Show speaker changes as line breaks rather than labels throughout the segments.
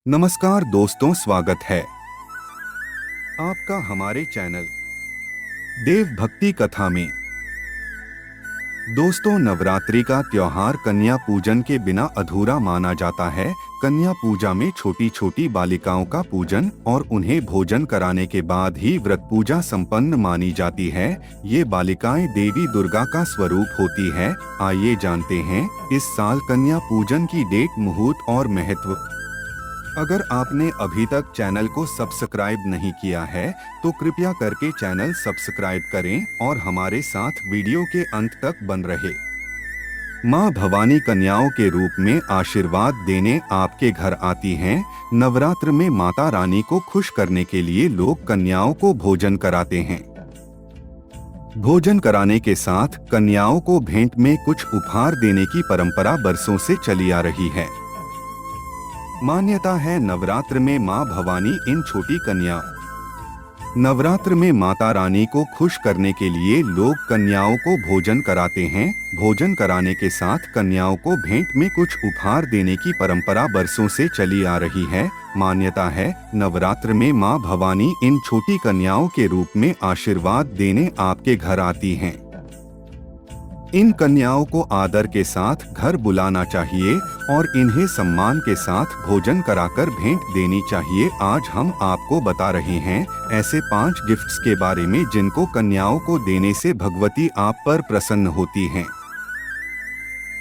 नमस्कार दोस्तों, स्वागत है आपका हमारे चैनल देव भक्ति कथा में। दोस्तों, नवरात्रि का त्योहार कन्या पूजन के बिना अधूरा माना जाता है। कन्या पूजा में छोटी छोटी बालिकाओं का पूजन और उन्हें भोजन कराने के बाद ही व्रत पूजा संपन्न मानी जाती है। ये बालिकाएं देवी दुर्गा का स्वरूप होती है। आइए जानते हैं इस साल कन्या पूजन की डेट, मुहूर्त और महत्व। अगर आपने अभी तक चैनल को सब्सक्राइब नहीं किया है तो कृपया करके चैनल सब्सक्राइब करें और हमारे साथ वीडियो के अंत तक बन रहे। माँ भवानी कन्याओं के रूप में आशीर्वाद देने आपके घर आती हैं। नवरात्र में माता रानी को खुश करने के लिए लोग कन्याओं को भोजन कराते हैं। भोजन कराने के साथ कन्याओं को भेंट में कुछ उपहार देने की परंपरा बरसों से चली आ रही है। मान्यता है नवरात्र में मां भवानी नवरात्र में माता रानी को खुश करने के लिए लोग कन्याओं को भोजन कराते हैं। भोजन कराने के साथ कन्याओं को भेंट में कुछ उपहार देने की परंपरा बरसों से चली आ रही है। मान्यता है नवरात्र में मां भवानी इन छोटी कन्याओं के रूप में आशीर्वाद देने आपके घर आती हैं। इन कन्याओं को आदर के साथ घर बुलाना चाहिए और इन्हें सम्मान के साथ भोजन कराकर भेंट देनी चाहिए। आज हम आपको बता रहे हैं ऐसे 5 गिफ्ट्स के बारे में जिनको कन्याओं को देने से भगवती आप पर प्रसन्न होती हैं।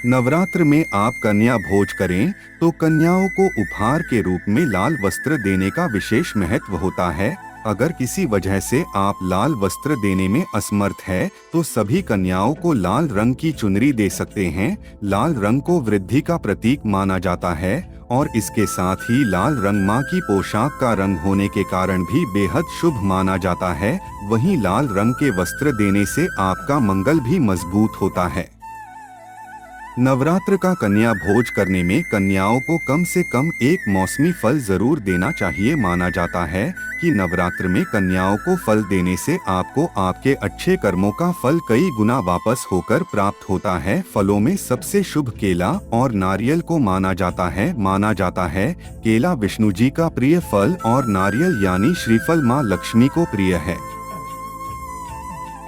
नवरात्र में आप कन्या भोज करें तो कन्याओं को उपहार के रूप में लाल वस्त्र देने का विशेष महत्व होता है। अगर किसी वजह से आप लाल वस्त्र देने में असमर्थ है तो सभी कन्याओं को लाल रंग की चुनरी दे सकते हैं। लाल रंग को वृद्धि का प्रतीक माना जाता है और इसके साथ ही लाल रंग मां की पोशाक का रंग होने के कारण भी बेहद शुभ माना जाता है। वहीं लाल रंग के वस्त्र देने से आपका मंगल भी मजबूत होता है। नवरात्र का कन्या भोज करने में कन्याओं को कम से कम एक मौसमी फल जरूर देना चाहिए। माना जाता है कि नवरात्र में कन्याओं को फल देने से आपको आपके अच्छे कर्मों का फल कई गुना वापस होकर प्राप्त होता है। फलों में सबसे शुभ केला और नारियल को माना जाता है। केला विष्णु जी का प्रिय फल और नारियल यानी श्रीफल माँ लक्ष्मी को प्रिय है।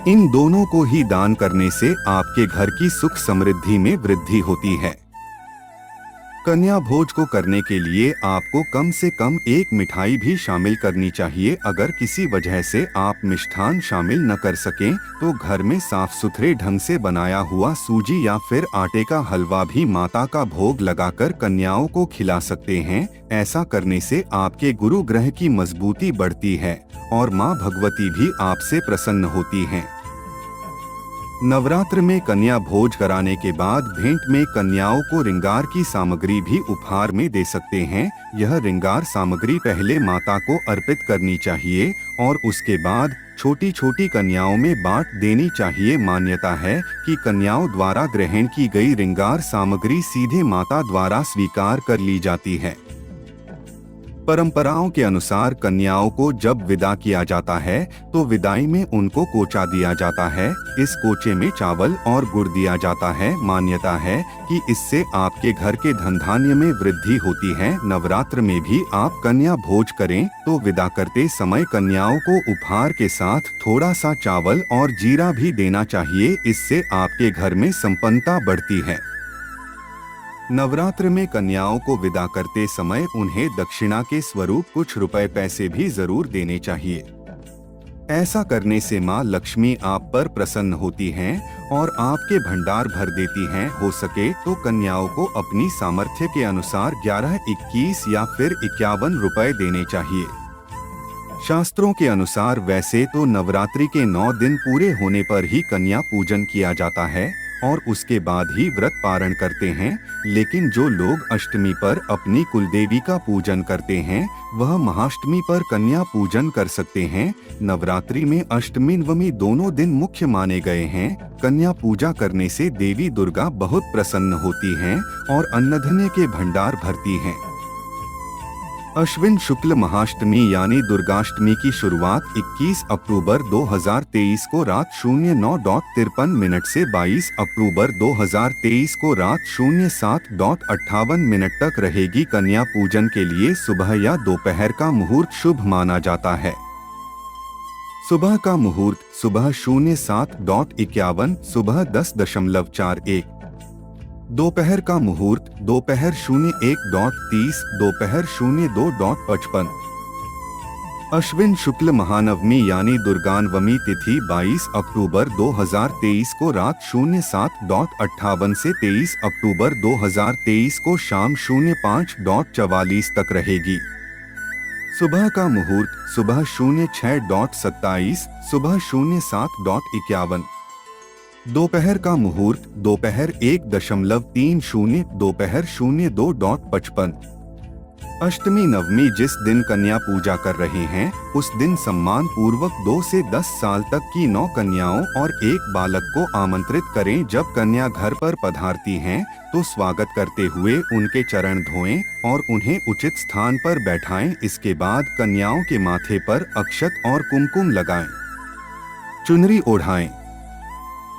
इन दोनों को ही दान करने से आपके घर की सुख समृद्धि में वृद्धि होती है। कन्या भोज को करने के लिए आपको कम से कम एक मिठाई भी शामिल करनी चाहिए। अगर किसी वजह से आप मिष्ठान शामिल न कर सकें तो घर में साफ सुथरे ढंग से बनाया हुआ सूजी या फिर आटे का हलवा भी माता का भोग लगाकर कन्याओं को खिला सकते हैं। ऐसा करने से आपके गुरु ग्रह की मजबूती बढ़ती है और माँ भगवती भी आपसे प्रसन्न होती हैं। नवरात्र में कन्या भोज कराने के बाद भेंट में कन्याओं को श्रृंगार की सामग्री भी उपहार में दे सकते हैं। यह श्रृंगार सामग्री पहले माता को अर्पित करनी चाहिए और उसके बाद छोटी छोटी कन्याओं में बांट देनी चाहिए। मान्यता है कि कन्याओं द्वारा ग्रहण की गई श्रृंगार सामग्री सीधे माता द्वारा स्वीकार कर ली जाती है। परंपराओं के अनुसार कन्याओं को जब विदा किया जाता है तो विदाई में उनको कोचा दिया जाता है। इस कोचे में चावल और गुड़ दिया जाता है। मान्यता है कि इससे आपके घर के धन धान्य में वृद्धि होती है। नवरात्र में भी आप कन्या भोज करें तो विदा करते समय कन्याओं को उपहार के साथ थोड़ा सा चावल और जीरा भी देना चाहिए। इससे आपके घर में संपन्नता बढ़ती है। नवरात्र में कन्याओं को विदा करते समय उन्हें दक्षिणा के स्वरूप कुछ रुपए पैसे भी जरूर देने चाहिए। ऐसा करने से माँ लक्ष्मी आप पर प्रसन्न होती हैं और आपके भंडार भर देती हैं। हो सके तो कन्याओं को अपनी सामर्थ्य के अनुसार 11, 21 या फिर 51 रुपए देने चाहिए। शास्त्रों के अनुसार वैसे तो नवरात्रि के 9 दिन पूरे होने पर ही कन्या पूजन किया जाता है और उसके बाद ही व्रत पारण करते हैं, लेकिन जो लोग अष्टमी पर अपनी कुलदेवी का पूजन करते हैं वह महाअष्टमी पर कन्या पूजन कर सकते हैं। नवरात्रि में अष्टमी नवमी दोनों दिन मुख्य माने गए हैं। कन्या पूजा करने से देवी दुर्गा बहुत प्रसन्न होती हैं और अन्नधान्य के भंडार भरती हैं। अश्विन शुक्ल महाष्टमी यानी दुर्गाष्टमी की शुरुआत 21 अक्टूबर 2023 को रात 09:53 से 22 अक्टूबर 2023 को रात 07:58 तक रहेगी। कन्या पूजन के लिए सुबह या दोपहर का मुहूर्त शुभ माना जाता है। सुबह का मुहूर्त सुबह 07:51, सुबह 10:41। दोपहर का मुहूर्त दोपहर 01:30, दोपहर 02:55। अश्विन शुक्ल महानवमी यानी दुर्गानवमी तिथि 22 अक्टूबर 2023 को रात 07:58 से 23 अक्टूबर 2023 को शाम 05:44 तक रहेगी। सुबह का मुहूर्त सुबह 06:27, सुबह 07:51। दोपहर का मुहूर्त दोपहर 1:30, दोपहर 02:55। अष्टमी नवमी जिस दिन कन्या पूजा कर रहे हैं उस दिन सम्मान पूर्वक 2 से 10 साल तक की 9 कन्याओं और 1 बालक को आमंत्रित करें। जब कन्या घर पर पधारती हैं तो स्वागत करते हुए उनके चरण धोएं और उन्हें उचित स्थान पर बैठाएं। इसके बाद कन्याओं के माथे पर अक्षत और कुमकुम लगाएं, चुनरी ओढ़ाएं,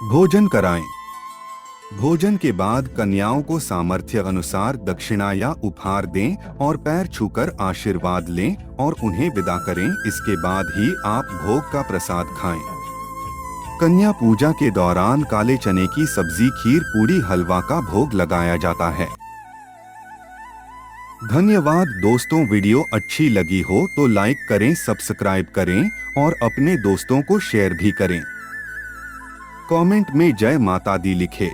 भोजन कराएं। भोजन के बाद कन्याओं को सामर्थ्य अनुसार दक्षिणा या उपहार दें और पैर छूकर आशीर्वाद लें और उन्हें विदा करें। इसके बाद ही आप भोग का प्रसाद खाएं। कन्या पूजा के दौरान काले चने की सब्जी, खीर, पूड़ी, हलवा का भोग लगाया जाता है। धन्यवाद दोस्तों, वीडियो अच्छी लगी हो तो लाइक करें, सब्सक्राइब करें और अपने दोस्तों को शेयर भी करें। कमेंट में जय माता दी लिखें।